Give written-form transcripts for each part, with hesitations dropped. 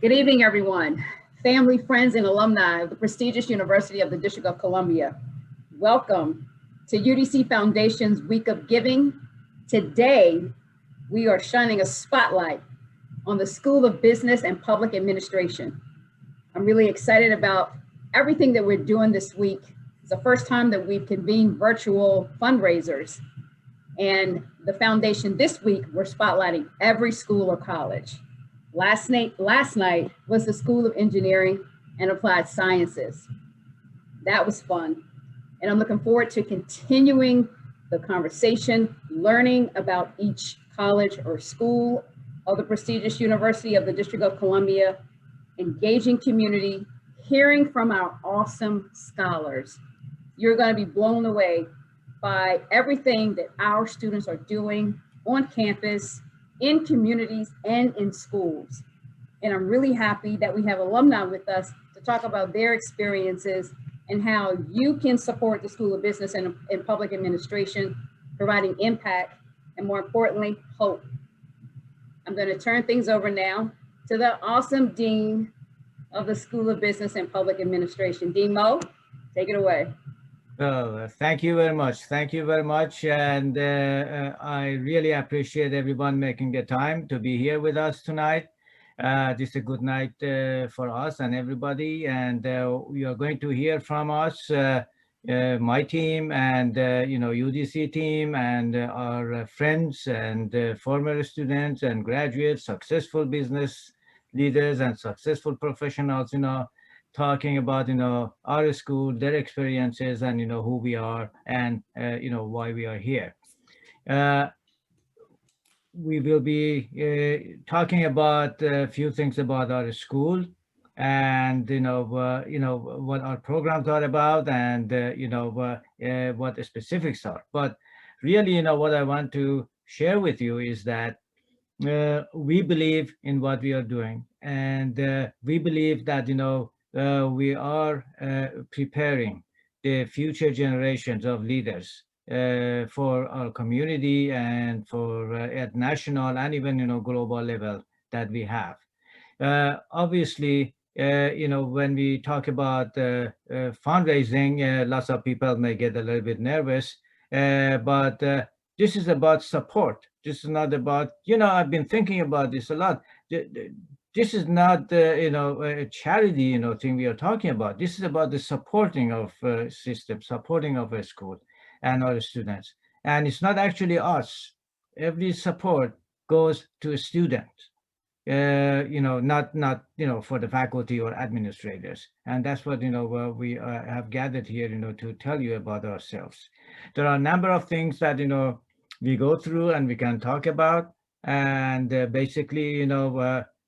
Good evening, everyone. Family, friends, and alumni of the prestigious University of the District of Columbia. Welcome to UDC Foundation's Week of Giving. Today, we are shining a spotlight on the School of Business and Public Administration. I'm really excited about everything that we're doing this week. It's the first time that we've convened virtual fundraisers. And the foundation this week, we're spotlighting every school or college. Last night was the School of Engineering and Applied Sciences. That was fun. And I'm looking forward to continuing the conversation, learning about each college or school of the prestigious University of the District of Columbia, engaging community, hearing from our awesome scholars. You're going to be blown away by everything that our students are doing on campus, in communities, and in schools. And I'm really happy that we have alumni with us to talk about their experiences and how you can support the School of Business and Public Administration, providing impact and, more importantly, hope. I'm going to turn things over now to the awesome Dean of the School of Business and Public Administration. Dean Mo, take it away. Well, thank you very much. Thank you very much. And I really appreciate everyone making the time to be here with us tonight. This is a good night for us and everybody. And you are going to hear from us, my team and, UDC team and our friends and former students and graduates, successful business leaders and successful professionals, talking about, our school, their experiences and, who we are and, why we are here. We will be talking about a few things about our school and, what our programs are about and, what the specifics are. But really, what I want to share with you is that we believe in what we are doing. And we believe that, we are preparing the future generations of leaders for our community and for at national and even global level that we have. Obviously, when we talk about fundraising, lots of people may get a little bit nervous, but this is about support. This is not about, I've been thinking about this a lot. This is not, a charity, thing we are talking about. This is about the supporting of system, supporting of a school and our students. And it's not actually us. Every support goes to a student, not for the faculty or administrators. And that's what, we have gathered here, to tell you about ourselves. There are a number of things that, we go through and we can talk about. And basically,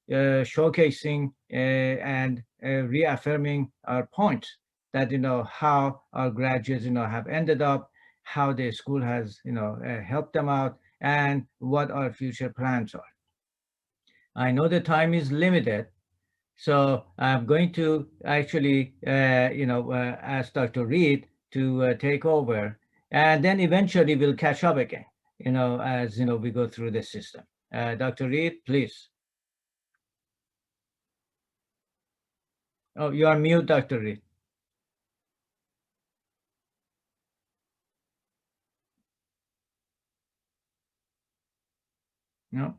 showcasing and reaffirming our point that, how our graduates, have ended up, how the school has, helped them out, and what our future plans are. I know the time is limited, so I'm going to actually, ask Dr. Reed to take over, and then eventually we'll catch up again, as, we go through the system. Dr. Reed, please. Oh, you are mute, Dr. Reed. No,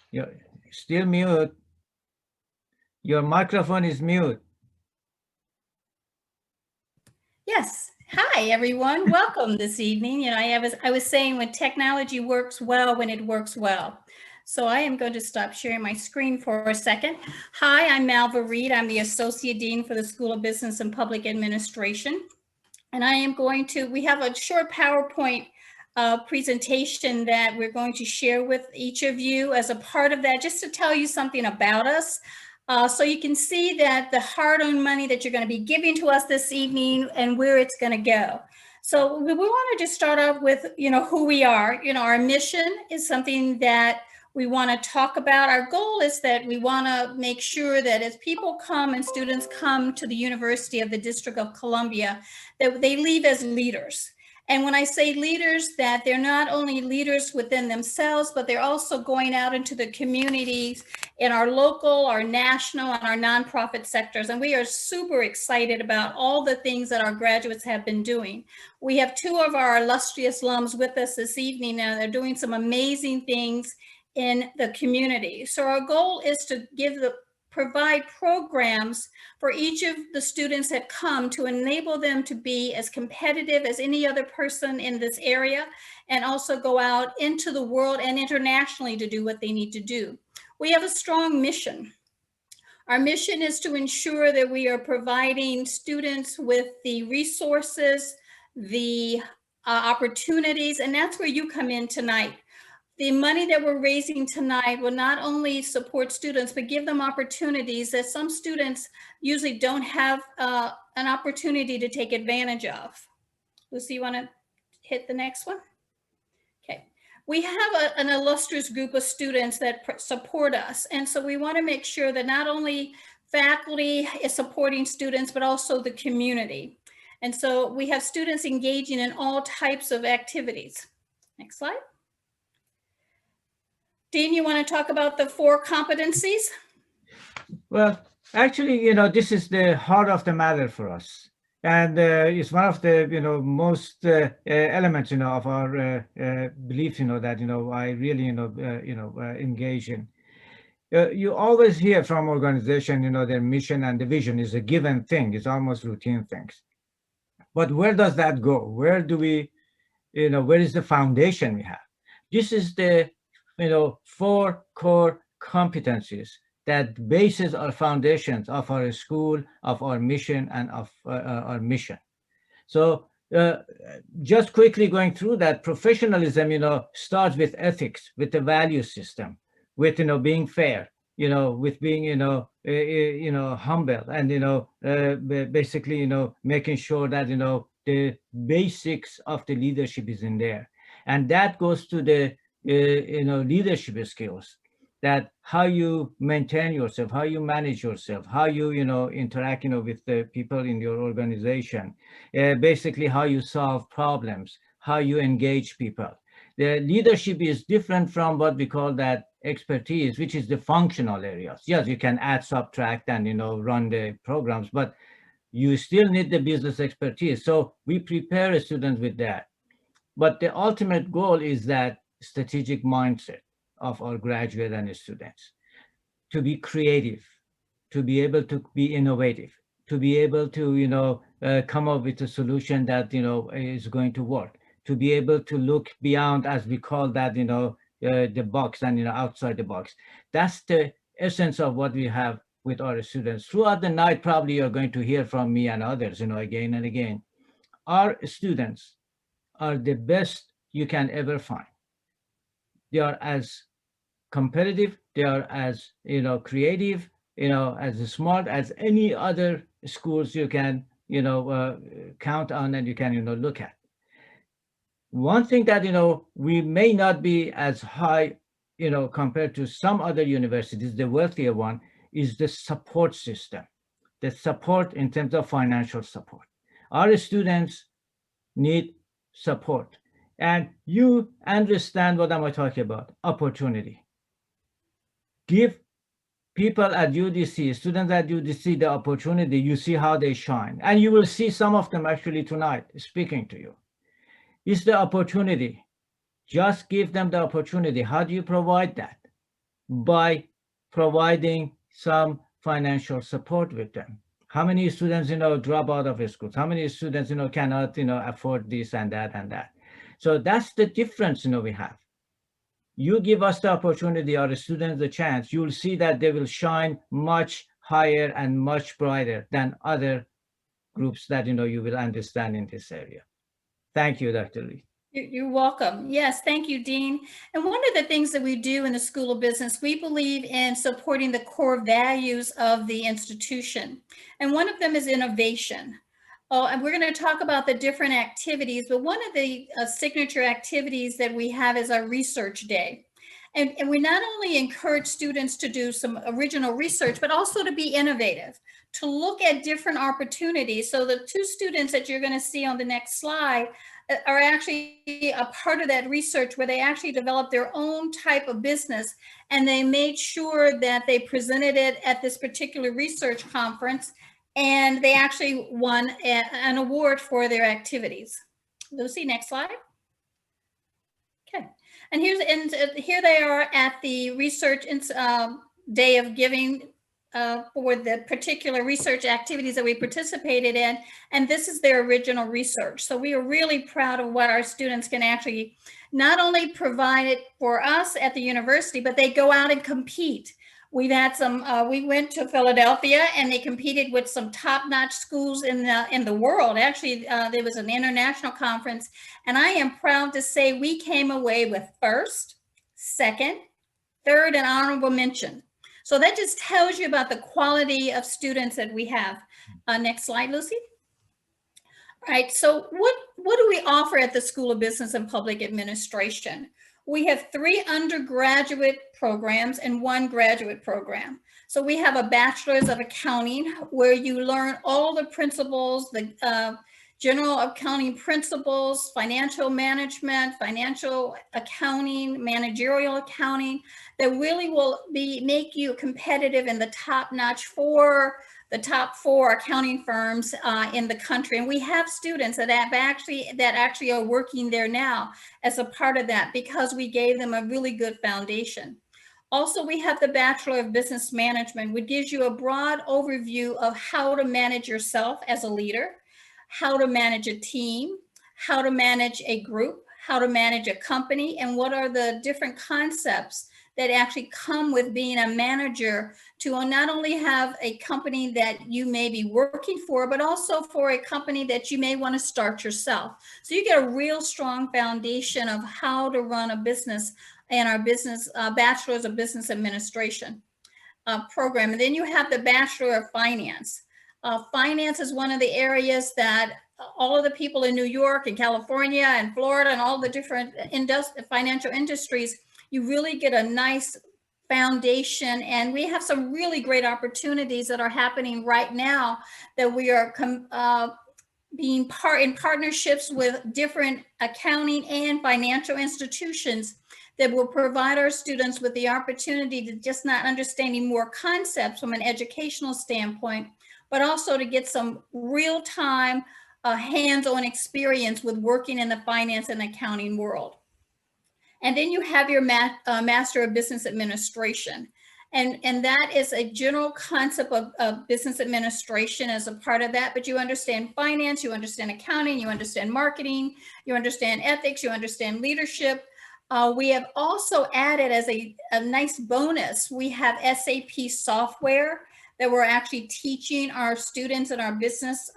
you're still mute. Your microphone is mute. Yes. Hi, everyone. Welcome this evening. I was saying when technology works well, when it works well. So I am going to stop sharing my screen for a second. Hi, I'm Malva Reed. I'm the Associate Dean for the School of Business and Public Administration. And I am going to, we have a short PowerPoint presentation that we're going to share with each of you as a part of that, just to tell you something about us. So you can see that the hard-earned money that you're going to be giving to us this evening and where it's going to go. So we want to just start off with, who we are. Our mission is something that we want to talk about. Our goal is that we want to make sure that as people come and students come to the University of the District of Columbia, that they leave as leaders. And when I say leaders, that they're not only leaders within themselves, but they're also going out into the communities in our local, our national, and our nonprofit sectors. And we are super excited about all the things that our graduates have been doing. We have two of our illustrious alums with us this evening, and they're doing some amazing things in the community. So our goal is to provide programs for each of the students that come to enable them to be as competitive as any other person in this area, and also go out into the world and internationally to do what they need to do. We have a strong mission. Our mission is to ensure that we are providing students with the resources, the opportunities, and that's where you come in tonight. The money that we're raising tonight will not only support students, but give them opportunities that some students usually don't have an opportunity to take advantage of. Lucy, you want to hit the next one? Okay. We have an illustrious group of students that support us. And so we want to make sure that not only faculty is supporting students, but also the community. And so we have students engaging in all types of activities. Next slide. Dean, you want to talk about the 4 competencies? Well, actually, this is the heart of the matter for us. And it's one of the, most elements, of our belief, that, I really, engage in. You always hear from organization, their mission and the vision is a given thing. It's almost routine things. But where does that go? Where do we, where is the foundation we have? This is the 4 core competencies that bases our foundations of our school, of our mission, and of our mission. So just quickly going through that, professionalism, starts with ethics, with the value system, with, being fair, with being, humble, and, basically, making sure that, the basics of the leadership is in there. And that goes to the leadership skills, that how you maintain yourself, how you manage yourself, how you, interact, with the people in your organization, basically how you solve problems, how you engage people. The leadership is different from what we call that expertise, which is the functional areas. Yes, you can add, subtract, and, run the programs, but you still need the business expertise. So we prepare a student with that. But the ultimate goal is that strategic mindset of our graduate and students, to be creative, to be able to be innovative, to be able to, come up with a solution that, is going to work, to be able to look beyond, as we call that, the box and, outside the box. That's the essence of what we have with our students. Throughout the night, probably you're going to hear from me and others, again and again. Our students are the best you can ever find. They are as competitive, they are as, creative, as smart as any other schools you can, count on and you can, look at. One thing that, we may not be as high, compared to some other universities, the wealthier one, is the support system, the support in terms of financial support. Our students need support. And you understand what am I talking about? Opportunity. Give people at UDC, students at UDC, the opportunity. You see how they shine. And you will see some of them actually tonight speaking to you. It's the opportunity. Just give them the opportunity. How do you provide that? By providing some financial support with them. How many students, drop out of schools? How many students, cannot, afford this and that and that? So that's the difference, we have. You give us the opportunity, our students the chance, you'll see that they will shine much higher and much brighter than other groups that, you will understand in this area. Thank you, Dr. Lee. You're welcome. Yes, thank you, Dean. And one of the things that we do in the School of Business, we believe in supporting the core values of the institution. And one of them is innovation. Oh, and we're going to talk about the different activities, but one of the signature activities that we have is our research day. And we not only encourage students to do some original research, but also to be innovative, to look at different opportunities. So the 2 students that you're going to see on the next slide, are actually a part of that research where they actually developed their own type of business, and they made sure that they presented it at this particular research conference, and they actually won an award for their activities. Lucy, next slide. Okay, and here they are at the research day of giving for the particular research activities that we participated in, and this is their original research. So we are really proud of what our students can actually not only provide it for us at the university, but they go out and compete. We've had some, we went to Philadelphia and they competed with some top-notch schools in the world. Actually, there was an international conference, and I am proud to say we came away with first, second, third, and honorable mention. So that just tells you about the quality of students that we have. Next slide, Lucy. All right, so what do we offer at the School of Business and Public Administration? We have 3 undergraduate programs and 1 graduate program. So we have a bachelor's of accounting where you learn all the principles, the general accounting principles, financial management, financial accounting, managerial accounting, that really will make you competitive in the top 4 accounting firms in the country. And we have students that actually are working there now as a part of that because we gave them a really good foundation. Also, we have the Bachelor of Business Management, which gives you a broad overview of how to manage yourself as a leader, how to manage a team, how to manage a group, how to manage a company, and what are the different concepts that actually come with being a manager to not only have a company that you may be working for, but also for a company that you may want to start yourself. So you get a real strong foundation of how to run a business in our business Bachelor's of Business Administration program. And then you have the Bachelor of Finance. Finance is one of the areas that all of the people in New York and California and Florida and all the different financial industries, you really get a nice foundation. And we have some really great opportunities that are happening right now that we are being in partnerships with different accounting and financial institutions that will provide our students with the opportunity to just not understanding more concepts from an educational standpoint, but also to get some real-time hands-on experience with working in the finance and accounting world. And then you have your Master of Business Administration. And that is a general concept of business administration as a part of that, but you understand finance, you understand accounting, you understand marketing, you understand ethics, you understand leadership. We have also added as a nice bonus, we have SAP software that we're actually teaching our students in our business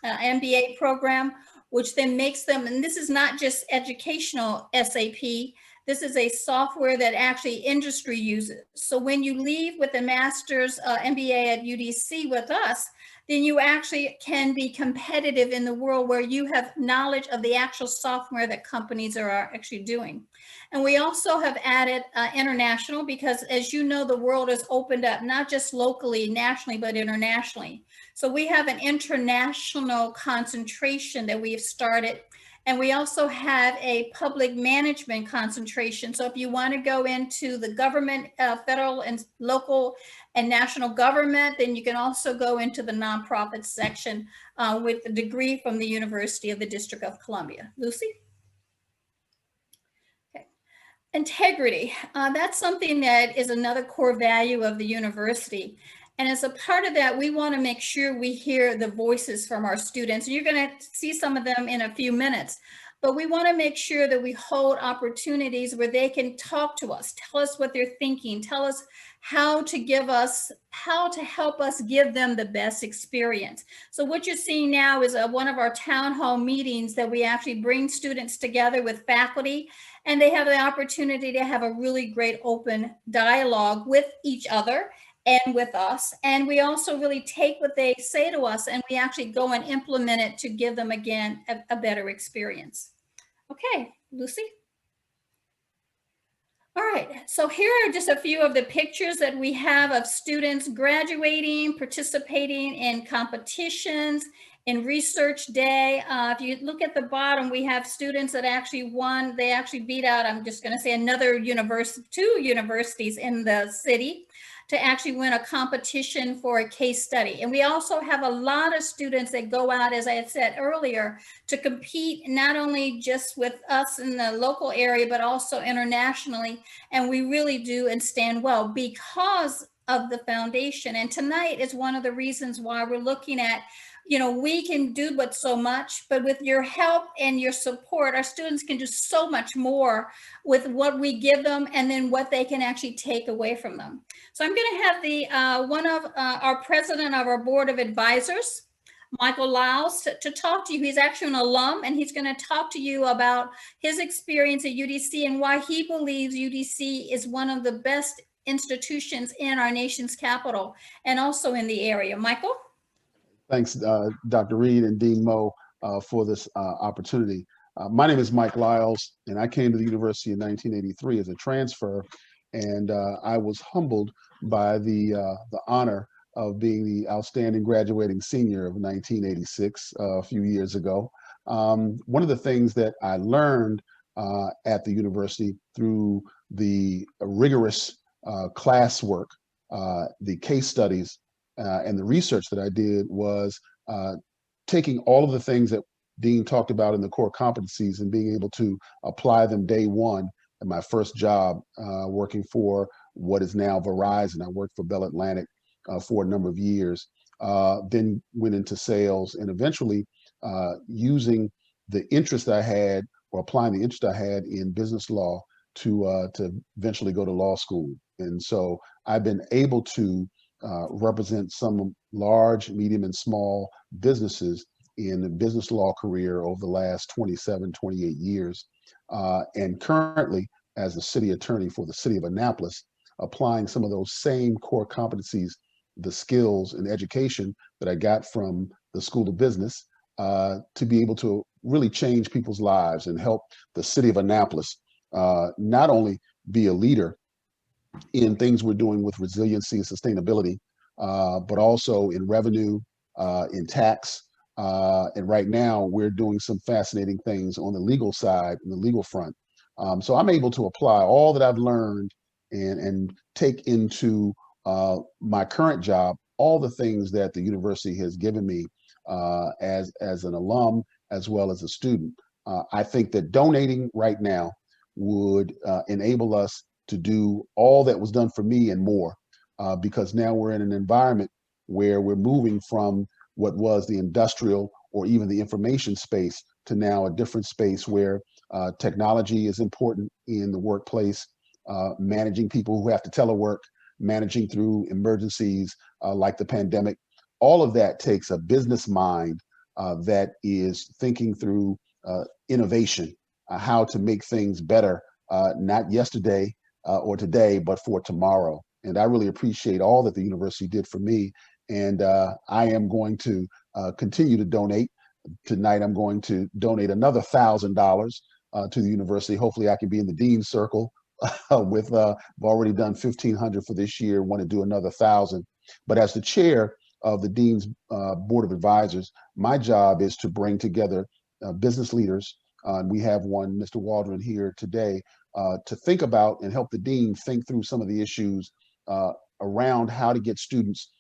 MBA program, which then makes them, and this is not just educational SAP, this is a software that actually industry uses. So when you leave with a master's MBA at UDC with us, then you actually can be competitive in the world where you have knowledge of the actual software that companies are actually doing. And we also have added international because, as you know, the world has opened up, not just locally, nationally, but internationally. So we have an international concentration that we've started. And we also have a public management concentration. So if you want to go into the government, federal and local and national government, then you can also go into the nonprofit section with a degree from the University of the District of Columbia. Lucy? Okay. Integrity. That's something that is another core value of the university. And as a part of that, we want to make sure we hear the voices from our students. You're going to see some of them in a few minutes, but we want to make sure that we hold opportunities where they can talk to us, tell us what they're thinking, tell us how to help us give them the best experience. So what you're seeing now is one of our town hall meetings that we actually bring students together with faculty, and they have the opportunity to have a really great open dialogue with each other and with us. And we also really take what they say to us and we actually go and implement it to give them, again, a better experience. Okay, Lucy? All right, so here are just a few of the pictures that we have of students graduating, participating in competitions, In Research Day, if you look at the bottom, we have students that actually won. They actually beat out, I'm just going to say, another university, 2 universities in the city to actually win a competition for a case study. And we also have a lot of students that go out, as I had said earlier, to compete not only just with us in the local area, but also internationally. And we really do and stand well because of the foundation. And tonight is one of the reasons why we're looking at, we can do but so much, but with your help and your support, our students can do so much more with what we give them and then what they can actually take away from them. So I'm going to have the one of our president of our board of advisors, Michael Lyons, to talk to you. He's actually an alum, and he's going to talk to you about his experience at UDC and why he believes UDC is one of the best institutions in our nation's capital and also in the area. Michael? Thanks, Dr. Reed and Dean Moe, for this opportunity. My name is Mike Lyles, and I came to the university in 1983 as a transfer, and I was humbled by the honor of being the outstanding graduating senior of 1986 a few years ago. One of the things that I learned at the university through the rigorous classwork, the case studies, and the research that I did was taking all of the things that Dean talked about in the core competencies and being able to apply them day one at my first job working for what is now Verizon. I worked for Bell Atlantic for a number of years, then went into sales, and eventually using the interest I had, or applying the interest I had in business law to eventually go to law school. And so I've been able to represent some large, medium, and small businesses in the business law career over the last 27, 28 years. And currently, as the city attorney for the city of Annapolis, applying some of those same core competencies, the skills and education that I got from the School of Business to be able to really change people's lives and help the city of Annapolis not only be a leader in things we're doing with resiliency and sustainability, but also in revenue, in tax. And right now we're doing some fascinating things on the legal side, in the legal front. So I'm able to apply all that I've learned and take into my current job, all the things that the university has given me as an alum, as well as a student. I think that donating right now would enable us to do all that was done for me and more, because now we're in an environment where we're moving from what was the industrial or even the information space to now a different space where technology is important in the workplace, managing people who have to telework, managing through emergencies like the pandemic. All of that takes a business mind that is thinking through innovation, how to make things better, not yesterday or today, but for tomorrow. And I really appreciate all that the university did for me. And I am going to continue to donate. Tonight, I'm going to donate another $1,000 to the university. Hopefully I can be in the dean's circle with, I've already done 1,500 for this year, want to do another 1,000. But as the chair of the Dean's Board of Advisors, my job is to bring together business leaders. And we have one, Mr. Waldron, here today, to think about and help the dean think through some of the issues around how to get students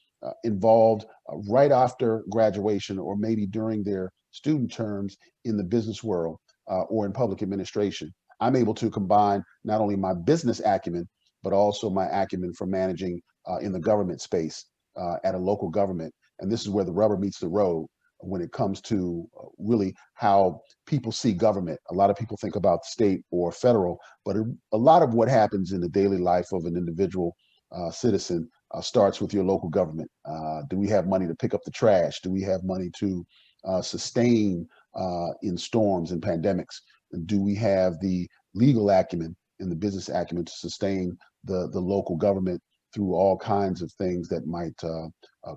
involved right after graduation, or maybe during their student terms in the business world or in public administration. I'm able to combine not only my business acumen, but also my acumen for managing in the government space at a local government. And this is where the rubber meets the road when it comes to really how people see government. A lot of people think about state or federal, but a lot of what happens in the daily life of an individual citizen starts with your local government. Do we have money to pick up the trash? Do we have money to sustain in storms and pandemics? And do we have the legal acumen and the business acumen to sustain the local government through all kinds of things that might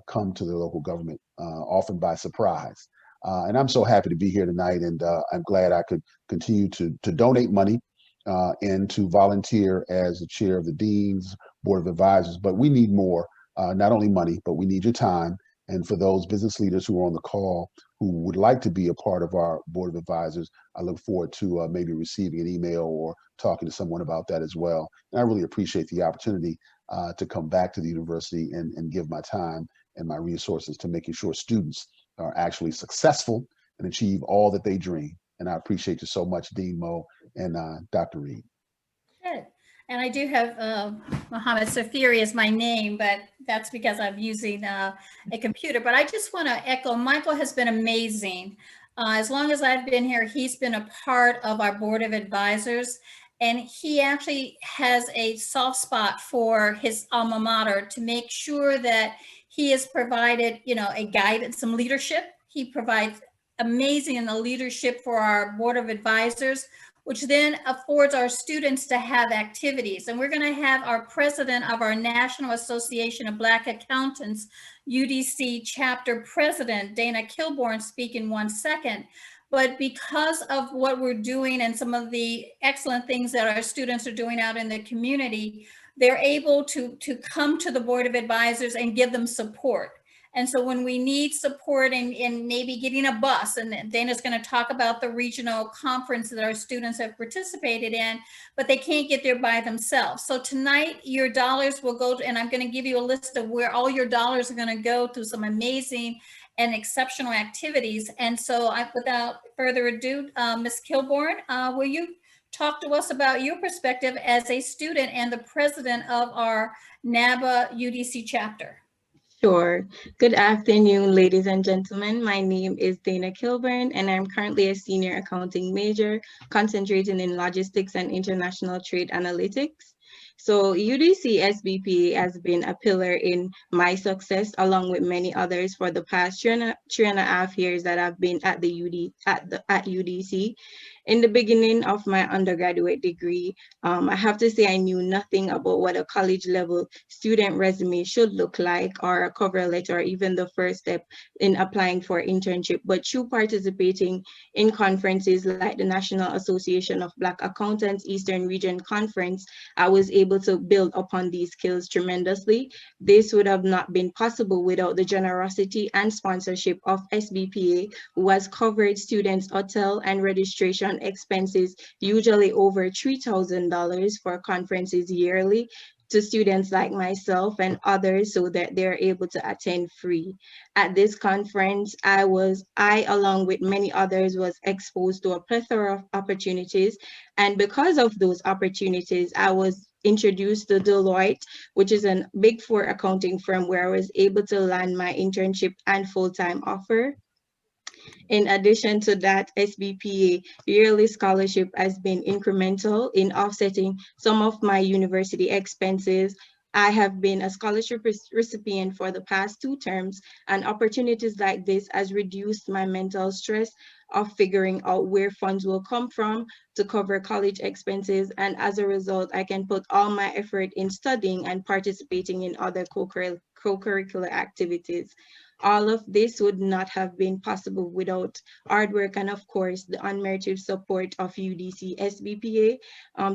come to the local government, often by surprise? And I'm so happy to be here tonight, and I'm glad I could continue to donate money and to volunteer as the chair of the Dean's Board of Advisors. But we need more, not only money, but we need your time, And for those business leaders who are on the call who would like to be a part of our board of advisors, I look forward to maybe receiving an email or talking to someone about that as well. And I really appreciate the opportunity to come back to the university and give my time and my resources to making sure students are actually successful and achieve all that they dream. And I appreciate you so much, Dean Mo and Dr. Reed. Good. And I do have Mohammed Safiri is my name, but that's because I'm using a computer. But I just want to echo, Michael has been amazing. As long as I've been here, he's been a part of our board of advisors. And he actually has a soft spot for his alma mater to make sure that he has provided, a guidance, some leadership. He provides amazing in the leadership for our board of advisors, which then affords our students to have activities. And we're going to have our president of our National Association of Black Accountants, UDC chapter president, Dana Kilburn, speak in 1 second. But because of what we're doing and some of the excellent things that our students are doing out in the community, they're able to come to the board of advisors and give them support. And so when we need support in maybe getting a bus, and Dana's going to talk about the regional conference that our students have participated in, but they can't get there by themselves. So tonight your dollars will go to, and I'm going to give you a list of where all your dollars are going to go to some amazing and exceptional activities. And so without further ado, Ms. Kilburn, will you talk to us about your perspective as a student and the president of our NABA UDC chapter? Sure. Good afternoon, ladies and gentlemen. My name is Dana Kilburn, and I'm currently a senior accounting major, concentrating in logistics and international trade analytics. So UDC SBPA has been a pillar in my success, along with many others, for the past three and a half years that I've been at UDC. In the beginning of my undergraduate degree, I have to say I knew nothing about what a college level student resume should look like, or a cover letter, or even the first step in applying for internship. But through participating in conferences like the National Association of Black Accountants Eastern Region Conference, I was able to build upon these skills tremendously. This would have not been possible without the generosity and sponsorship of SBPA, who has covered students' hotel and registration expenses, usually over $3,000 for conferences yearly, to students like myself and others, so that they're able to attend free. At this conference, I, along with many others, was exposed to a plethora of opportunities. And because of those opportunities, I was introduced to Deloitte, which is a Big Four accounting firm, where I was able to land my internship and full-time offer. In addition to that, SBPA yearly scholarship has been incremental in offsetting some of my university expenses. I have been a scholarship recipient for the past 2 terms, and opportunities like this has reduced my mental stress of figuring out where funds will come from to cover college expenses. And as a result, I can put all my effort in studying and participating in other co-curricular activities. All of this would not have been possible without hard work and, of course, the unmerited support of UDC SBPA.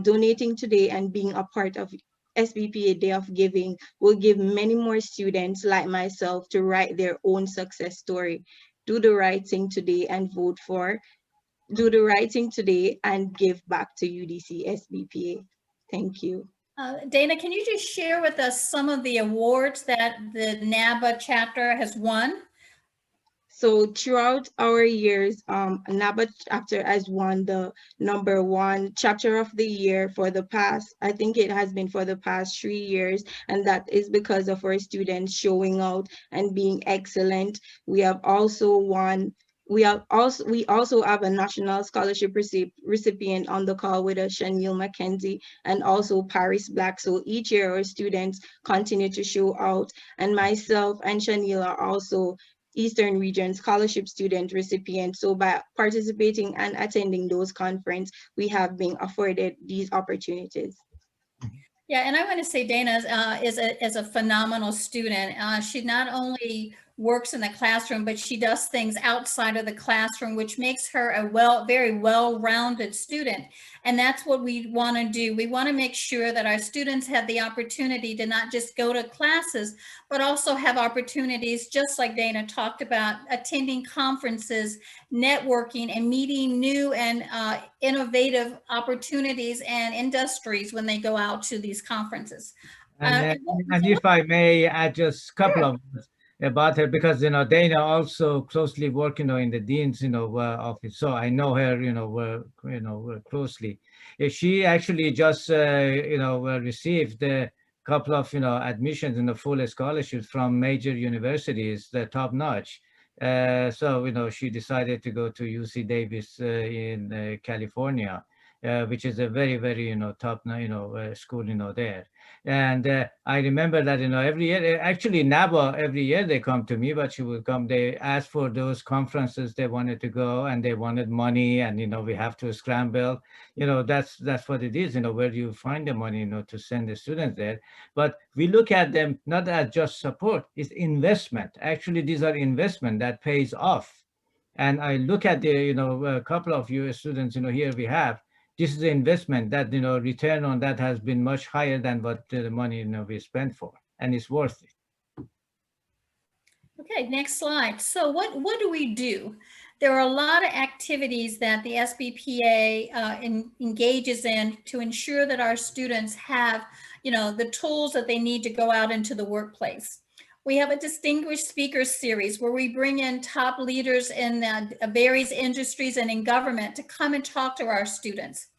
Donating today and being a part of SBPA Day of Giving will give many more students like myself to write their own success story. Do the right thing today and vote for. Do the right thing today and give back to UDC SBPA. Thank you. Dana, can you just share with us some of the awards that the NABA chapter has won? So throughout our years, NABA chapter has won the #1 chapter of the year for the past, I think it has been for the past 3 years, and that is because of our students showing out and being excellent. We have also won. We also have a national scholarship recipient on the call with us, Shaniel McKenzie, and also Paris Black. So each year our students continue to show out, and myself and Shaniel are also Eastern Region Scholarship Student recipients. So by participating and attending those conferences, we have been afforded these opportunities. Yeah, and I want to say Dana is a phenomenal student. She not only works in the classroom, but she does things outside of the classroom, which makes her a very well-rounded student. And that's what we want to do. We want to make sure that our students have the opportunity to not just go to classes, but also have opportunities, just like Dana talked about, attending conferences, networking, and meeting new and innovative opportunities and industries when they go out to these conferences. And if I may add just a couple of words about her, because Dana also closely work in the dean's office, so I know her closely. She actually just received a couple of admissions in the full scholarships from major universities, the top notch. So she decided to go to UC Davis in California, which is a very, very top school there. And I remember that every year, actually NABA, every year they come to me, but she would come, they ask for those conferences they wanted to go, and they wanted money, and we have to scramble. That's what it is. Where do you find the money to send the students there? But we look at them not as just support, it's investment. Actually, these are investment that pays off. And I look at the a couple of US students here we have. This is an investment that return on that has been much higher than what the money we spent for, and it's worth it. Okay, next slide. So what do we do? There are a lot of activities that the SBPA engages in to ensure that our students have the tools that they need to go out into the workplace. We have a distinguished speakers series where we bring in top leaders in various industries and in government to come and talk to our students.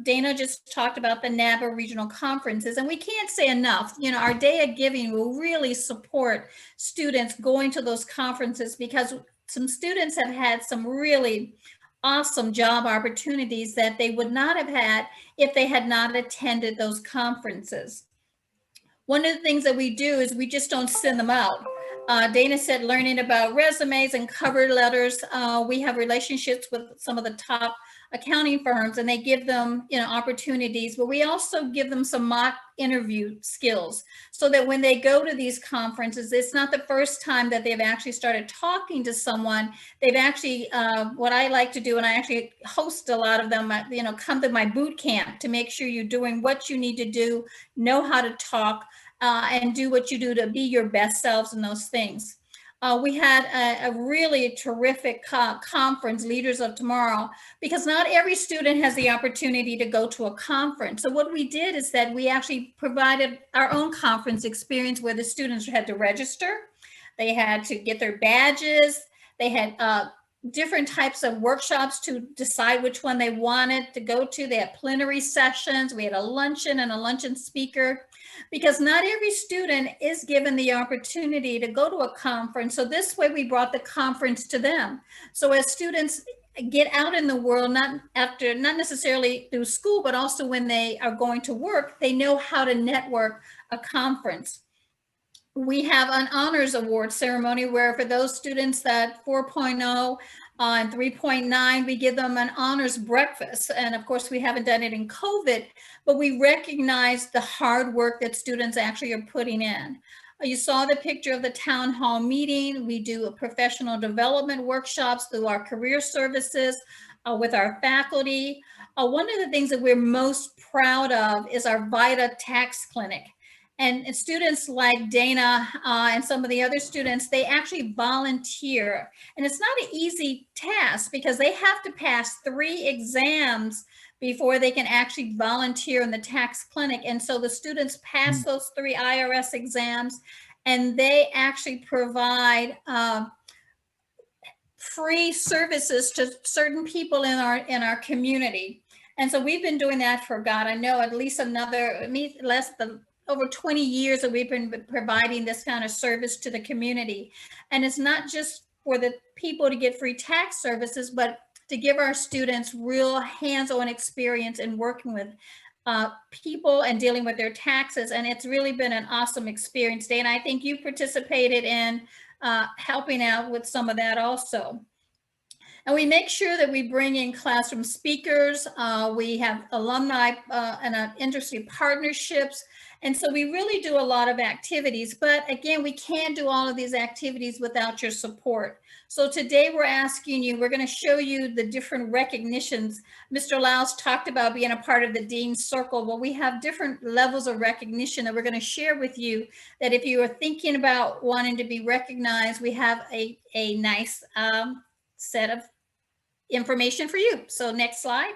Dana just talked about the NABA regional conferences, and we can't say enough. Our Day of Giving will really support students going to those conferences, because some students have had some really awesome job opportunities that they would not have had if they had not attended those conferences. One of the things that we do is we just don't send them out. Dana said learning about resumes and cover letters. We have relationships with some of the top accounting firms, and they give them opportunities, but we also give them some mock interview skills so that when they go to these conferences, it's not the first time that they've actually started talking to someone. They've actually, what I like to do, and I actually host a lot of them, come to my boot camp to make sure you're doing what you need to do, know how to talk, and do what you do to be your best selves in those things. We had a really terrific conference, Leaders of Tomorrow, because not every student has the opportunity to go to a conference. So what we did is that we actually provided our own conference experience where the students had to register. They had to get their badges. They had different types of workshops to decide which one they wanted to go to. They had plenary sessions. We had a luncheon and a luncheon speaker, because not every student is given the opportunity to go to a conference. So this way we brought the conference to them. So as students get out in the world, not necessarily through school, but also when they are going to work, they know how to network a conference. We have an honors award ceremony where for those students that 4.0 and 3.9, we give them an honors breakfast. And of course, we haven't done it in COVID, but we recognize the hard work that students actually are putting in. You saw the picture of the town hall meeting. We do professional development workshops through our career services with our faculty. One of the things that we're most proud of is our VITA tax clinic. And students like Dana and some of the other students, they actually volunteer. And it's not an easy task because they have to pass 3 exams before they can actually volunteer in the tax clinic. And so the students pass those 3 IRS exams, and they actually provide free services to certain people in our community. And so we've been doing that for, God, I know at least over 20 years that we've been providing this kind of service to the community. And it's not just for the people to get free tax services, but to give our students real hands-on experience in working with people and dealing with their taxes. And it's really been an awesome experience, Dana. I think you participated in helping out with some of that also. And we make sure that we bring in classroom speakers. We have alumni and industry partnerships. And so we really do a lot of activities, but again, we can't do all of these activities without your support. So today we're asking you, we're going to show you the different recognitions. Mr. Lyons talked about being a part of the Dean's Circle. Well, we have different levels of recognition that we're going to share with you, that if you are thinking about wanting to be recognized, we have a nice set of information for you. So next slide.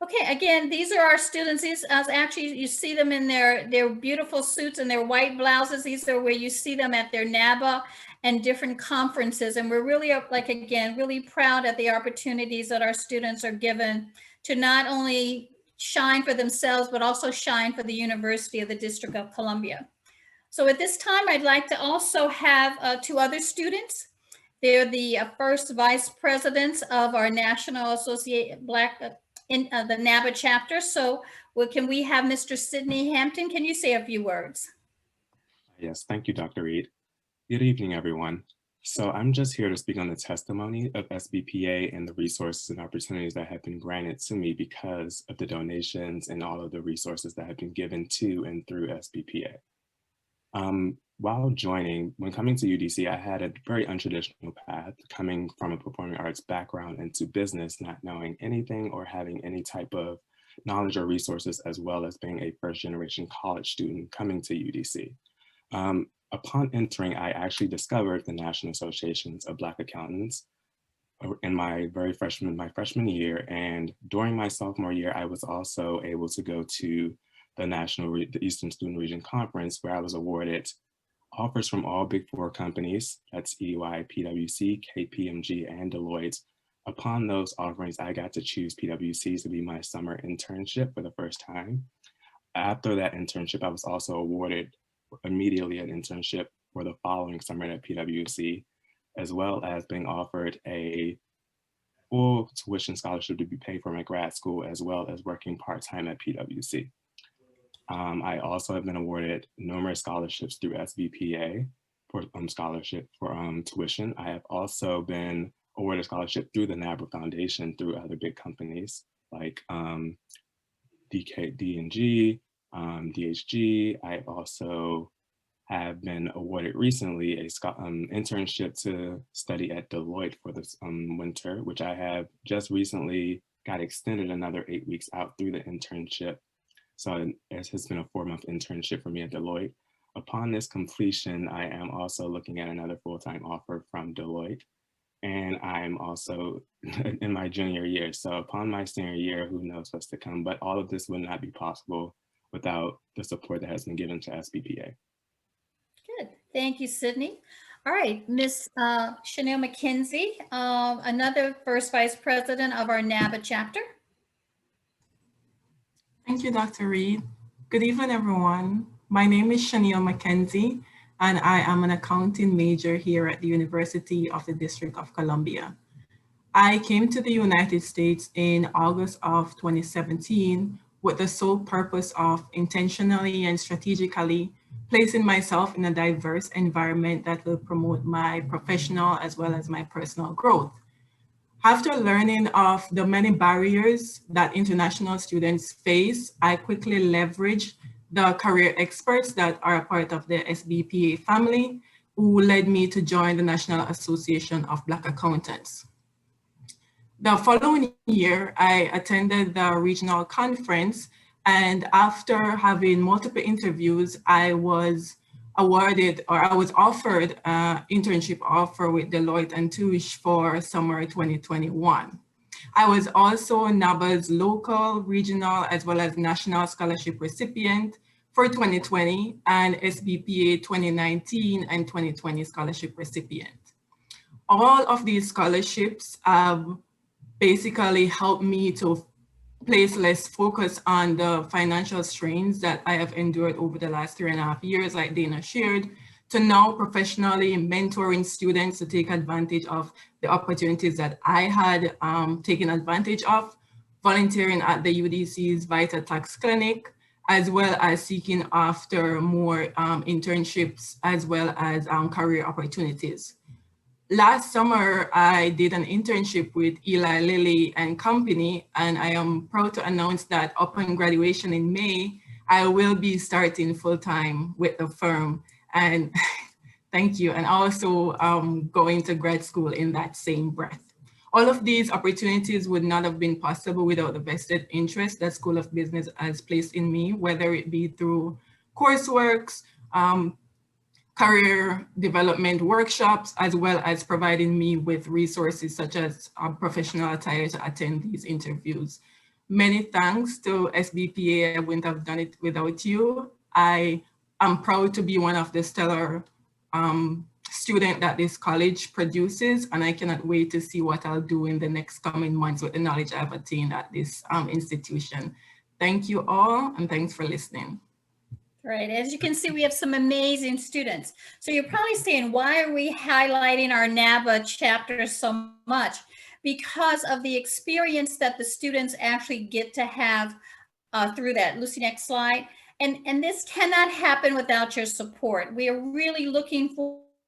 Okay, again, these are our students. These actually, you see them in their beautiful suits and their white blouses. These are where you see them at their NABA and different conferences. And we're really, like, again, really proud of the opportunities that our students are given to not only shine for themselves, but also shine for the University of the District of Columbia. So at this time, I'd like to also have two other students. They're the first vice presidents of our National Associate Black in the NABA chapter. So can we have Mr. Sidney Hampton? Can you say a few words? Yes, thank you, Dr. Reed. Good evening, everyone. So I'm just here to speak on the testimony of SBPA and the resources and opportunities that have been granted to me because of the donations and all of the resources that have been given to and through SBPA. When coming to UDC, I had a very untraditional path, coming from a performing arts background into business, not knowing anything or having any type of knowledge or resources, as well as being a first-generation college student coming to UDC. Upon entering, I actually discovered the National Associations of Black Accountants in my freshman year. And during my sophomore year, I was also able to go to the Eastern Student Region Conference, where I was awarded offers from all Big Four companies, that's EY, PwC, KPMG, and Deloitte. Upon those offerings, I got to choose PwC to be my summer internship for the first time. After that internship, I was also awarded immediately an internship for the following summer at PwC, as well as being offered a full tuition scholarship to be paid for my grad school, as well as working part-time at PwC. I also have been awarded numerous scholarships through SBPA for scholarship for tuition. I have also been awarded a scholarship through the NABRA Foundation through other big companies like D&G, DHG. I also have been awarded recently a internship to study at Deloitte for this winter, which I have just recently got extended another 8 weeks out through the internship. So it has been a 4-month internship for me at Deloitte. Upon this completion, I am also looking at another full-time offer from Deloitte. And I'm also in my junior year. So upon my senior year, who knows what's to come, but all of this would not be possible without the support that has been given to SBPA. Good, thank you, Sidney. All right, Ms. Chanel McKenzie, another first vice president of our NABA chapter. Thank you, Dr. Reed. Good evening, everyone. My name is Chanel McKenzie, and I am an accounting major here at the University of the District of Columbia. I came to the United States in August of 2017 with the sole purpose of intentionally and strategically placing myself in a diverse environment that will promote my professional as well as my personal growth. After learning of the many barriers that international students face, I quickly leveraged the career experts that are a part of the SBPA family, who led me to join the National Association of Black Accountants. The following year, I attended the regional conference, and after having multiple interviews, I was awarded, or I was offered an internship offer with Deloitte and Touche for summer 2021. I was also NABA's local, regional, as well as national scholarship recipient for 2020 and SBPA 2019 and 2020 scholarship recipient. All of these scholarships have basically helped me to place less focus on the financial strains that I have endured over the last 3.5 years, like Dana shared, to now professionally mentoring students to take advantage of the opportunities that I had taken advantage of, volunteering at the UDC's Vita Tax Clinic, as well as seeking after more internships, as well as career opportunities. last summer, I did an internship with Eli Lilly and Company, and I am proud to announce that upon graduation in May, I will be starting full-time with the firm. And thank you. And also going to grad school in that same breath. All of these opportunities would not have been possible without the vested interest that School of Business has placed in me, whether it be through courseworks, career development workshops, as well as providing me with resources such as professional attire to attend these interviews. Many thanks to SBPA. I wouldn't have done it without you. I am proud to be one of the stellar student that this college produces, and I cannot wait to see what I'll do in the next coming months with the knowledge I've attained at this institution. Thank you all, and thanks for listening. Right, as you can see, we have some amazing students. So you're probably saying, why are we highlighting our NABA chapter so much? Because of the experience that the students actually get to have through that. Lucy, next slide. And this cannot happen without your support. We are really looking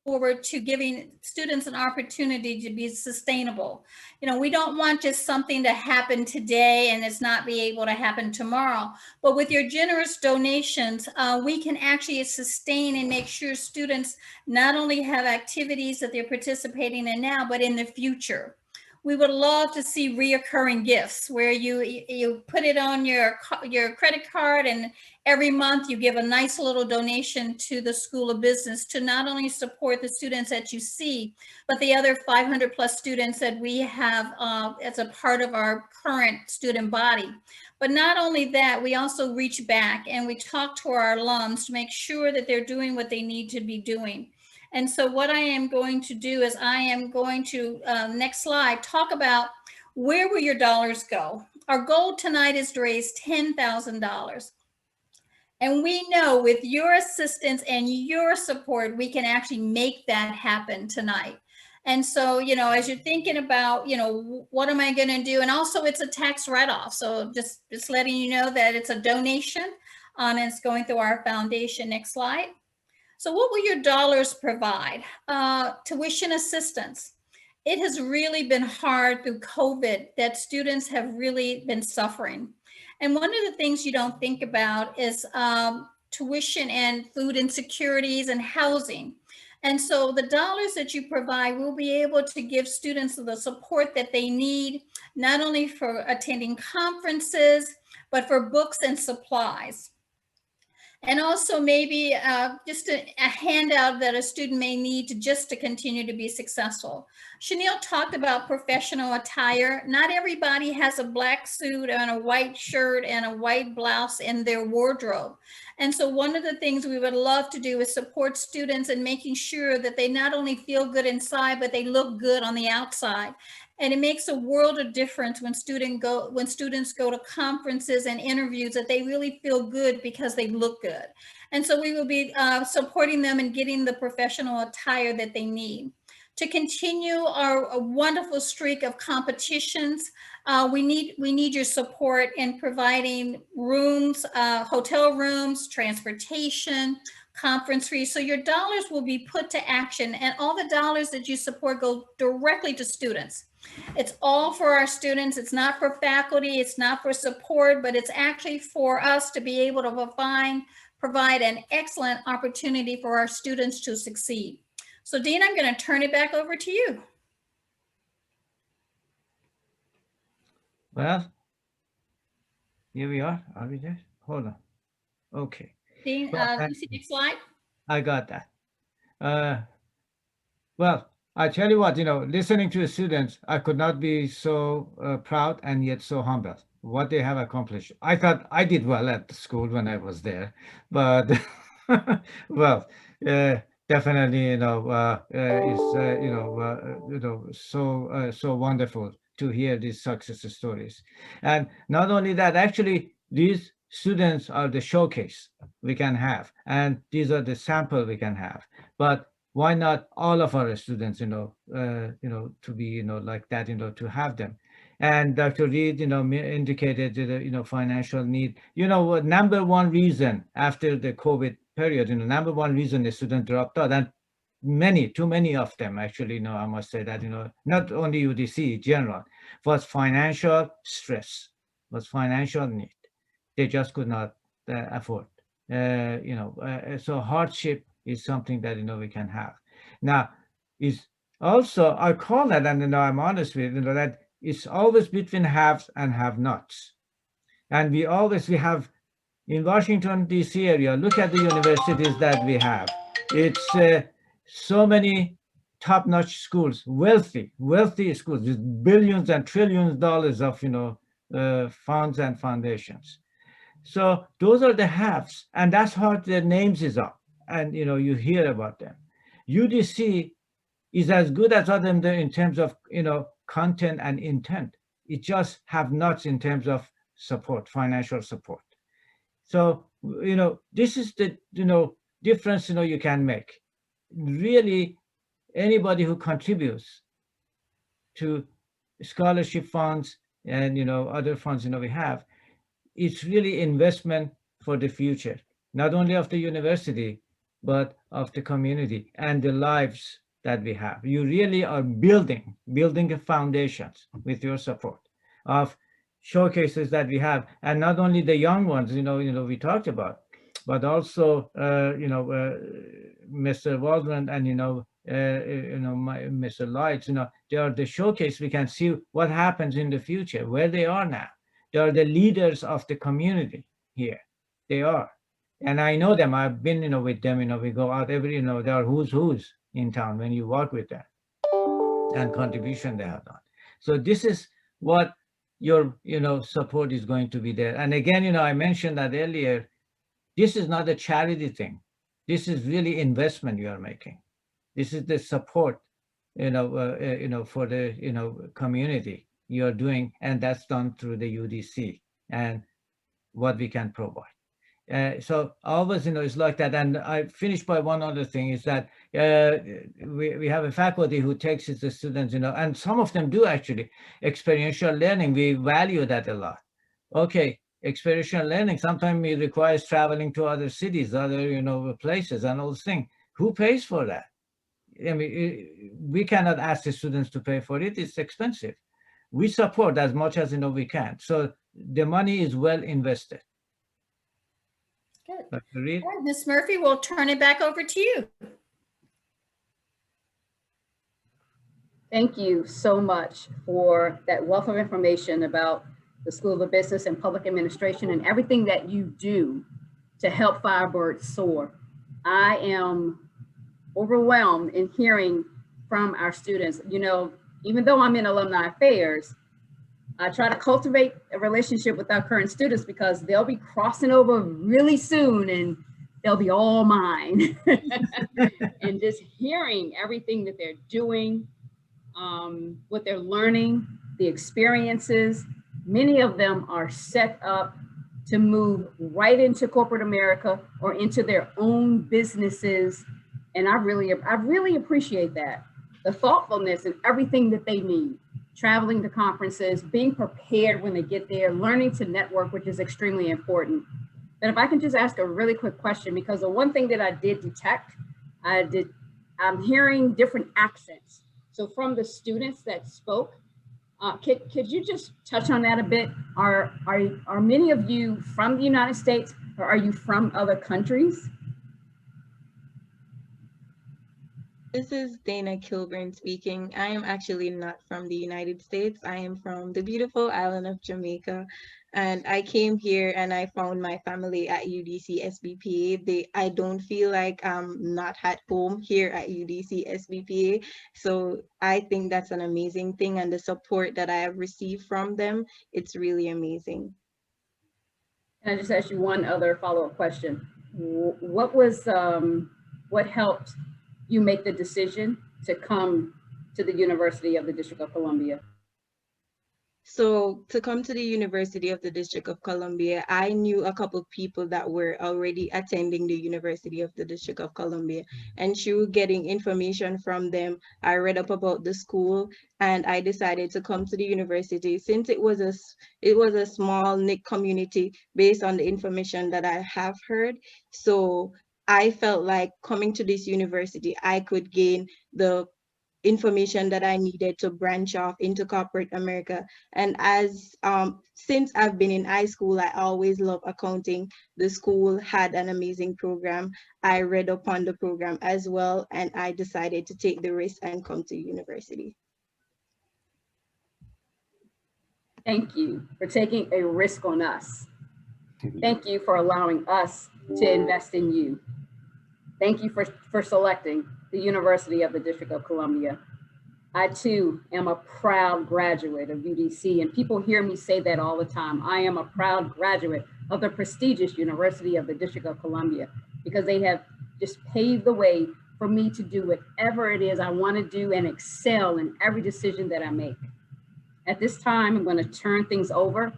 forward to giving students an opportunity to be sustainable. You know, we don't want just something to happen today and it's not be able to happen tomorrow, but with your generous donations, we can actually sustain and make sure students not only have activities that they're participating in now, but in the future. We would love to see reoccurring gifts where you put it on your credit card, and every month you give a nice little donation to the School of Business to not only support the students that you see, but the other 500 plus students that we have as a part of our current student body. But not only that, we also reach back and we talk to our alums to make sure that they're doing what they need to be doing. And so what I am going to do is I am going to, next slide, talk about where will your dollars go. Our goal tonight is to raise $10,000. And we know with your assistance and your support, we can actually make that happen tonight. And so, you know, as you're thinking about, you know, what am I going to do? And also it's a tax write-off. So just letting you know that it's a donation and it's going through our foundation. Next slide. So what will your dollars provide? Tuition assistance. It has really been hard through COVID that students have really been suffering. And one of the things you don't think about is tuition and food insecurities and housing. And so the dollars that you provide will be able to give students the support that they need, not only for attending conferences, but for books and supplies. And also maybe just a handout that a student may need to continue to be successful. Chanel talked about professional attire. Not everybody has a black suit and a white shirt and a white blouse in their wardrobe. And so one of the things we would love to do is support students in making sure that they not only feel good inside, but they look good on the outside. And it makes a world of difference when students go to conferences and interviews that they really feel good because they look good. And so we will be supporting them in getting the professional attire that they need. To continue our wonderful streak of competitions, we need your support in providing rooms, hotel rooms, transportation, conference fees. So your dollars will be put to action, and all the dollars that you support go directly to students. It's all for our students. It's not for faculty. It's not for support, but it's actually for us to be able to provide an excellent opportunity for our students to succeed. So Dean, I'm going to turn it back over to you. Well, here we are. Are we there? Hold on. Okay. Dean, Lucy, next slide. I got that. Well, I tell you what, you know, listening to the students, I could not be so proud and yet so humble what they have accomplished. I thought I did well at the school when I was there, but well, definitely, you know, it's so wonderful to hear these success stories. And not only that, actually, these students are the showcase we can have, and these are the sample we can have. But why not all of our students, to be, like that, to have them. And Dr. Reed, indicated, financial need. Number one reason after the COVID period, number one reason the student dropped out, and too many of them actually, I must say that, not only UDC, general, was financial stress, was financial need. They just could not afford. So hardship is something that, we can have. Now, is also, I call that, and I'm honest with that it's always between haves and have-nots. And we have in Washington, D.C. area, look at the universities that we have. It's so many top-notch schools, wealthy schools with billions and trillions of dollars of, funds and foundations. So those are the haves, and that's how their names is up. And, you hear about them. UDC is as good as them in terms of, content and intent. It just have-nots in terms of support, financial support. So, this is the, difference, you can make. Really, anybody who contributes to scholarship funds and, other funds, we have, it's really investment for the future, not only of the university, but of the community and the lives that we have. You really are building the foundations with your support of showcases that we have, and not only the young ones, we talked about, but also, Mr. Waldron and, Mr. Lyons, they are the showcase. We can see what happens in the future, where they are now. They are the leaders of the community here. They are. And I know them. I've been, with them, we go out every, they are who's in town when you walk with them, and contribution they have done. So this is what your, support is going to be there. And again, I mentioned that earlier, this is not a charity thing. This is really investment you are making. This is the support, for the, community you are doing, and that's done through the UDC and what we can provide. So always, it's like that. And I finished by one other thing is that we have a faculty who takes the students, and some of them do actually experiential learning. We value that a lot. Okay, experiential learning sometimes it requires traveling to other cities, other, places and all those things. Who pays for that? I mean, we cannot ask the students to pay for it. It's expensive. We support as much as, we can. So the money is well invested. Good. Dr. Reed? All right, Ms. Murphy, we'll turn it back over to you. Thank you so much for that wealth of information about the School of Business and Public Administration and everything that you do to help Firebird soar. I am overwhelmed in hearing from our students. Even though I'm in alumni affairs, I try to cultivate a relationship with our current students because they'll be crossing over really soon and they'll be all mine. And just hearing everything that they're doing, what they're learning, the experiences, many of them are set up to move right into corporate America or into their own businesses. And I really appreciate that. The thoughtfulness and everything that they need. Traveling to conferences, being prepared when they get there, learning to network, which is extremely important. But if I can just ask a really quick question, because the one thing that I did detect, I'm hearing different accents. So from the students that spoke, could you just touch on that a bit? Are many of you from the United States, or are you from other countries? This is Dana Kilburn speaking. I am actually not from the United States. I am from the beautiful island of Jamaica. And I came here and I found my family at UDC SBPA. I don't feel like I'm not at home here at UDC SBPA. So I think that's an amazing thing. And the support that I have received from them, it's really amazing. Can I just ask you one other follow-up question? What helped you make the decision to come to the University of the District of Columbia? So to come to the University of the District of Columbia, I knew a couple of people that were already attending the University of the District of Columbia. And through getting information from them, I read up about the school and I decided to come to the university since it was a small knit community based on the information that I have heard. So I felt like coming to this university, I could gain the information that I needed to branch off into corporate America. And as since I've been in high school, I always love accounting. The school had an amazing program. I read upon the program as well, and I decided to take the risk and come to university. Thank you for taking a risk on us. Thank you for allowing us to invest in you. Thank you for selecting the University of the District of Columbia. I too am a proud graduate of UDC, and people hear me say that all the time. I am a proud graduate of the prestigious University of the District of Columbia, because they have just paved the way for me to do whatever it is I want to do and excel in every decision that I make. At this time, I'm going to turn things over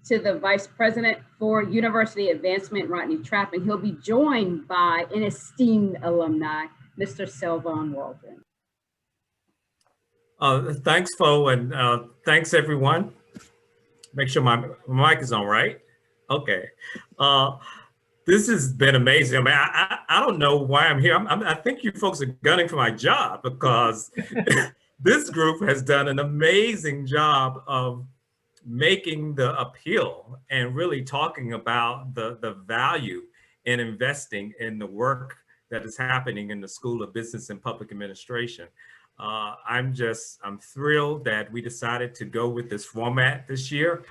to the Vice President for University Advancement, Rodney Trapp, and he'll be joined by an esteemed alumni, Mr. Selvon Waldron. Thanks, Fo, and thanks everyone. Make sure my mic is on, right? Okay. This has been amazing. I mean, I don't know why I'm here. I think you folks are gunning for my job, because this group has done an amazing job of making the appeal and really talking about the value in investing in the work that is happening in the School of Business and Public Administration. I'm thrilled that we decided to go with this format this year,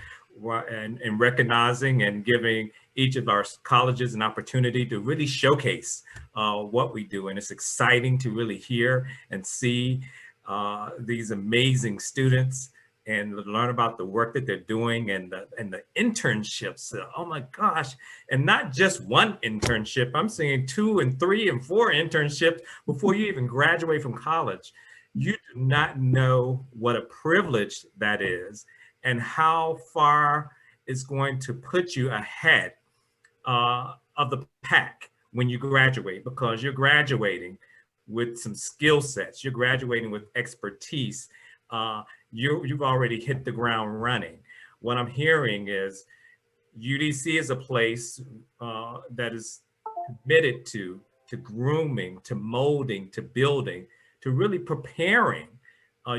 and recognizing and giving each of our colleges an opportunity to really showcase what we do. And it's exciting to really hear and see these amazing students and learn about the work that they're doing, and the internships. Oh my gosh. And not just one internship. I'm seeing 2 and 3 and 4 internships before you even graduate from college. You do not know what a privilege that is, and how far it's going to put you ahead of the pack when you graduate, because you're graduating with some skill sets, you're graduating with expertise. You've already hit the ground running. What I'm hearing is UDC is a place that is committed to grooming, to molding, to building, to really preparing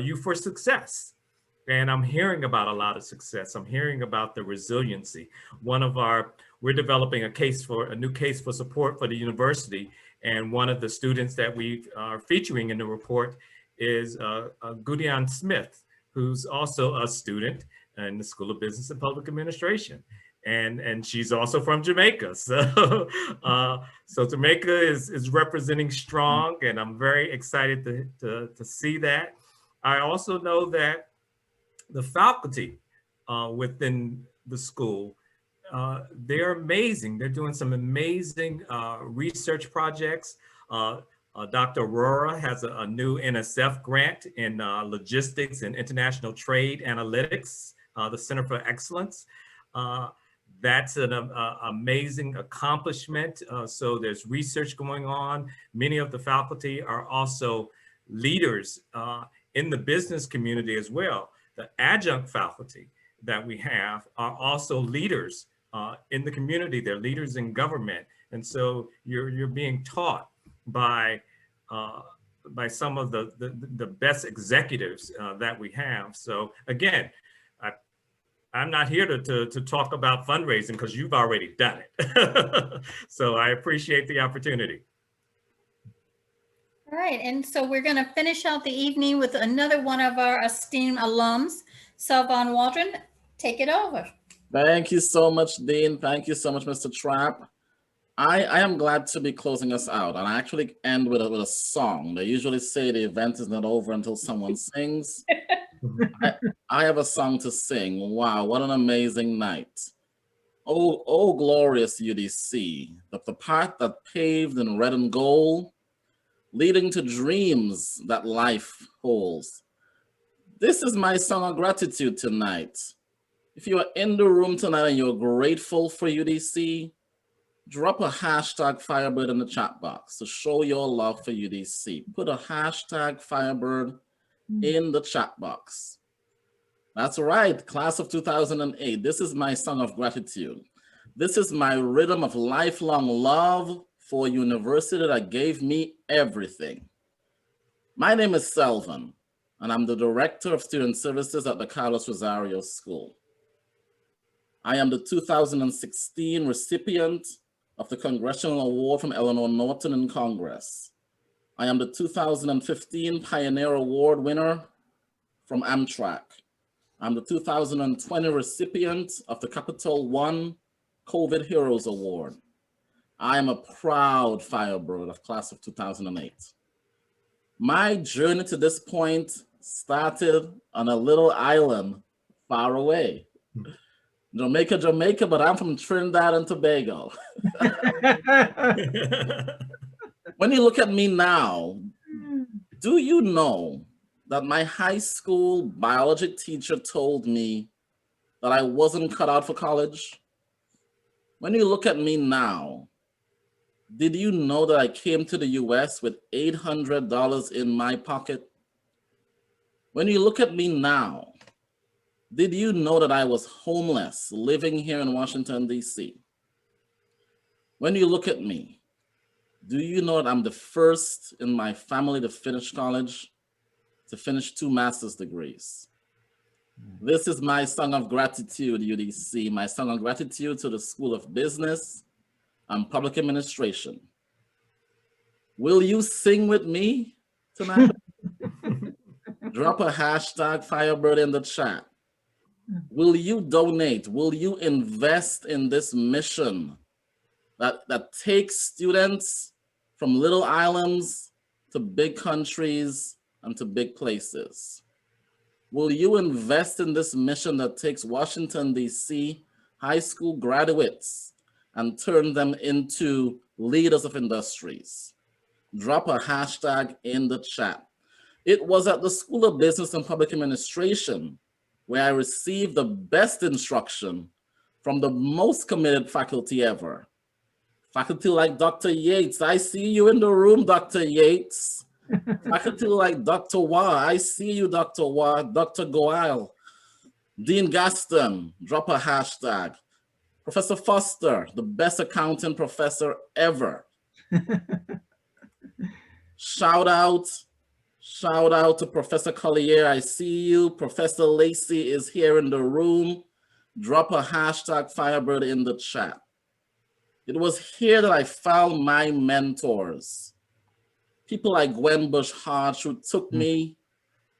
you for success. And I'm hearing about a lot of success. I'm hearing about the resiliency. We're developing a new case for support for the university. And one of the students that we are featuring in the report is Gudian Smith, who's also a student in the School of Business and Public Administration. And she's also from Jamaica. So, so Jamaica is representing strong, and I'm very excited to see that. I also know that the faculty within the school, they're amazing. They're doing some amazing research projects. Dr. Aurora has a new NSF grant in logistics and international trade analytics, the Center for Excellence. That's an amazing accomplishment. So there's research going on. Many of the faculty are also leaders in the business community as well. The adjunct faculty that we have are also leaders in the community. They're leaders in government. And so you're being taught by some of the best executives that we have. So again, I'm not here to talk about fundraising, because you've already done it. So I appreciate the opportunity. All right, and so we're going to finish out the evening with another one of our esteemed alums, Selvon Waldron. Take it over. Thank you so much, Dean. Thank you so much, Mr. Trapp. I am glad to be closing us out, and I actually end with a song. They usually say the event is not over until someone sings. I have a song to sing. Wow, what an amazing night. Oh, glorious UDC, the path that paved in red and gold, leading to dreams that life holds. This is my song of gratitude tonight. If you are in the room tonight and you're grateful for UDC, drop a hashtag Firebird in the chat box to show your love for UDC. Put a hashtag Firebird in the chat box. That's right, class of 2008. This is my song of gratitude. This is my rhythm of lifelong love, for a university that gave me everything. My name is Selvin, and I'm the Director of Student Services at the Carlos Rosario School. I am the 2016 recipient of the Congressional Award from Eleanor Norton in Congress. I am the 2015 Pioneer Award winner from Amtrak. I'm the 2020 recipient of the Capital One COVID Heroes Award. I am a proud Firebird of class of 2008. My journey to this point started on a little island far away. Jamaica, but I'm from Trinidad and Tobago. When you look at me now, do you know that my high school biology teacher told me that I wasn't cut out for college? When you look at me now, did you know that I came to the US with $800 in my pocket? When you look at me now, did you know that I was homeless living here in Washington, DC? When you look at me, do you know that I'm the first in my family to finish college, to finish 2 master's degrees? This is my song of gratitude, UDC, my song of gratitude to the School of Business and Public Administration. Will you sing with me tonight? Drop a hashtag Firebird in the chat. Will you donate? Will you invest in this mission that takes students from little islands to big countries and to big places? Will you invest in this mission that takes Washington, DC high school graduates and turn them into leaders of industries? Drop a hashtag in the chat. It was at the School of Business and Public Administration where I received the best instruction from the most committed faculty ever. Faculty like Dr. Yates, I see you in the room, Dr. Yates. Faculty like Dr. Wah, I see you, Dr. Wah, Dr. Goyle. Dean Gaston, drop a hashtag. Professor Foster, the best accounting professor ever. Shout out to Professor Collier, I see you. Professor Lacey is here in the room. Drop a hashtag Firebird in the chat. It was here that I found my mentors. People like Gwen Bush Hodge, who took me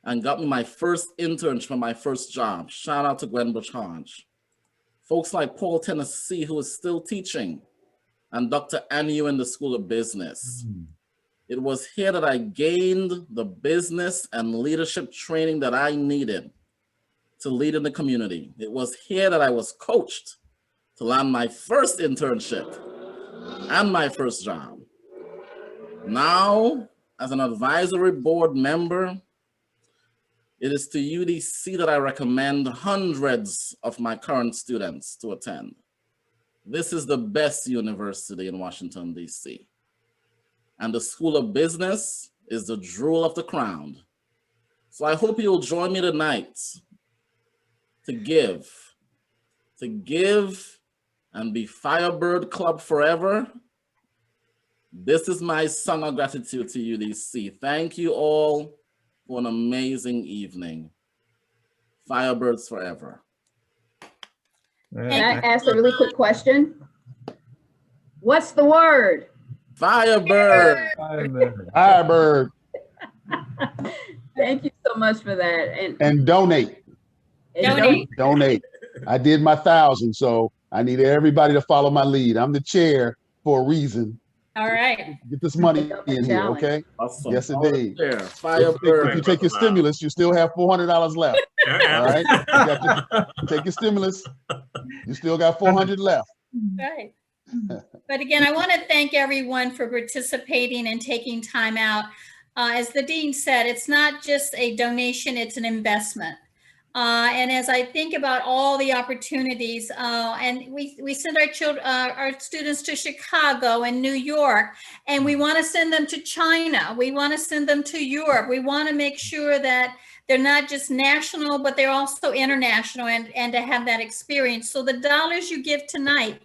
and got me my first internship, my first job. Shout out to Gwen Bush Hodge. Folks like Paul Tennessee, who is still teaching, and Dr. Anu in the School of Business. It was here that I gained the business and leadership training that I needed to lead in the community. It was here that I was coached to land my first internship and my first job. Now, as an advisory board member, it is to UDC that I recommend hundreds of my current students to attend. This is the best university in Washington, DC. And the School of Business is the jewel of the crown. So I hope you'll join me tonight to give and be Firebird Club forever. This is my song of gratitude to UDC. Thank you all for an amazing evening. Firebirds forever. Can I ask a really quick question? What's the word? Firebird. Firebird. Thank you so much for that. And donate. Donate. I did my 1,000, so I need everybody to follow my lead. I'm the chair for a reason. All right. Get this money in here, okay? Awesome. Yes, indeed. Firebird. If you take your stimulus, you still have $400 left. All right? Take your stimulus. You still got 400 left. Right. But again, I want to thank everyone for participating and taking time out. As the dean said, it's not just a donation, it's an investment. And as I think about all the opportunities, and we send our children, our students to Chicago and New York, and we want to send them to China. We want to send them to Europe. We want to make sure that they're not just national, but they're also international, and to have that experience. So the dollars you give tonight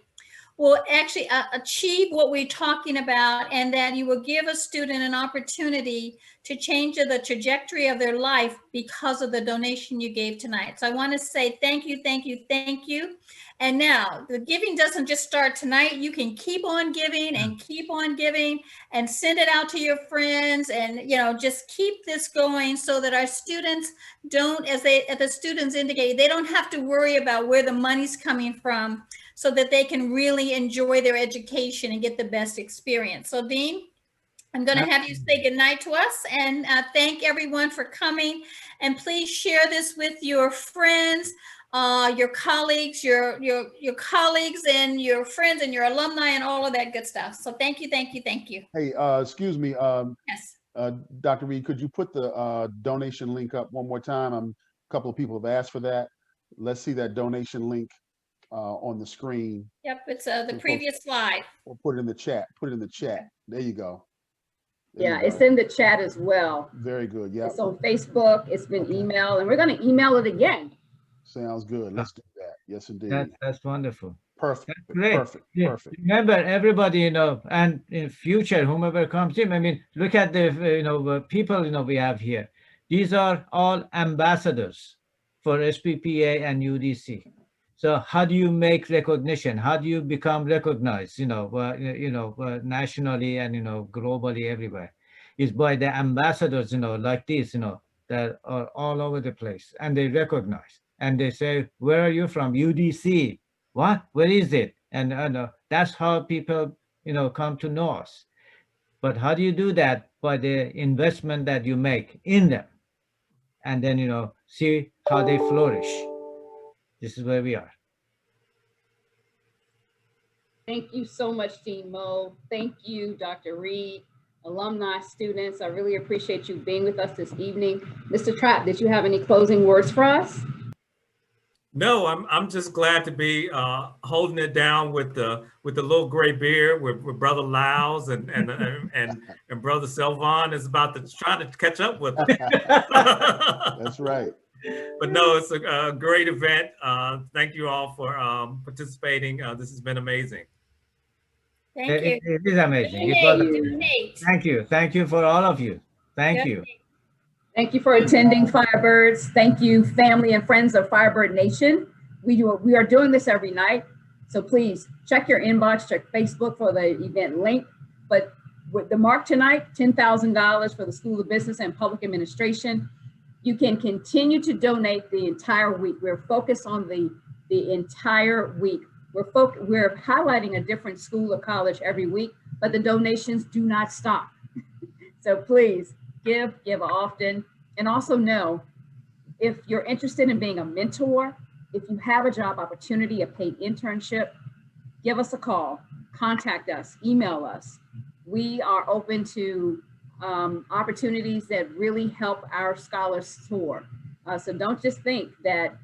will actually achieve what we're talking about, and that you will give a student an opportunity to change the trajectory of their life because of the donation you gave tonight. So I want to say thank you, thank you, thank you. And now the giving doesn't just start tonight. You can keep on giving and keep on giving and send it out to your friends, and just keep this going so that our students don't, as the students indicate, they don't have to worry about where the money's coming from, so that they can really enjoy their education and get the best experience. So Dean, I'm going to have you say goodnight to us, and thank everyone for coming. And please share this with your friends, your colleagues, your colleagues and your friends and your alumni and all of that good stuff. So thank you, thank you, thank you. Hey, excuse me. Yes. Dr. Reed, could you put the donation link up one more time? A couple of people have asked for that. Let's see that donation link on the screen. Yep, it's the previous slide. We'll put it in the chat. Put it in the chat. There you go. Yeah, it's in the chat as well. Very good. Yeah. It's on Facebook. It's been emailed, and we're going to email it again. Sounds good. Let's do that. Yes, indeed. That's wonderful. Perfect. That's great. Perfect. Yeah. Perfect. Remember, everybody, and in future, whomever comes in, I mean, look at the, people, we have here. These are all ambassadors for SBPA and UDC. So how do you make recognition? How do you become recognized, nationally and, globally everywhere? Is by the ambassadors, like this, that are all over the place, and they recognize, and they say, where are you from? UDC. What? Where is it? And that's how people, come to know us. But how do you do that? By the investment that you make in them, and then, see how they flourish. This is where we are. Thank you so much, Dean Mo. Thank you, Dr. Reed, alumni, students. I really appreciate you being with us this evening. Mr. Trapp, did you have any closing words for us? No, I'm just glad to be holding it down with the little gray beard with Brother Lyles and Brother Selvon is about to try to catch up with me. That's right. But no, it's a great event. Thank you all for participating. This has been amazing. Thank you. It is amazing. Thank you. Thank you for all of you. Thank you. Thank you for attending, Firebirds. Thank you, family and friends of Firebird Nation. We are doing this every night, so please check your inbox, check Facebook for the event link. But with the mark tonight, $10,000 for the School of Business and Public Administration. You can continue to donate the entire week. We're focused on the entire week. We're highlighting a different school or college every week, but the donations do not stop. So please give often, and also know if you're interested in being a mentor, if you have a job opportunity, a paid internship, give us a call, contact us, email us. We are open to opportunities that really help our scholars soar. So don't just think that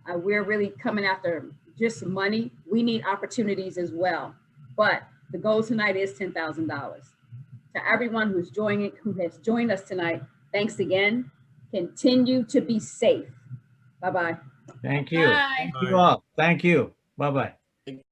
we're really coming after just money. We need opportunities as well. But the goal tonight is $10,000. To everyone who has joined us tonight, thanks again. Continue to be safe. Bye-bye. Thank you. Bye. Thank you all. Thank you. Bye-bye.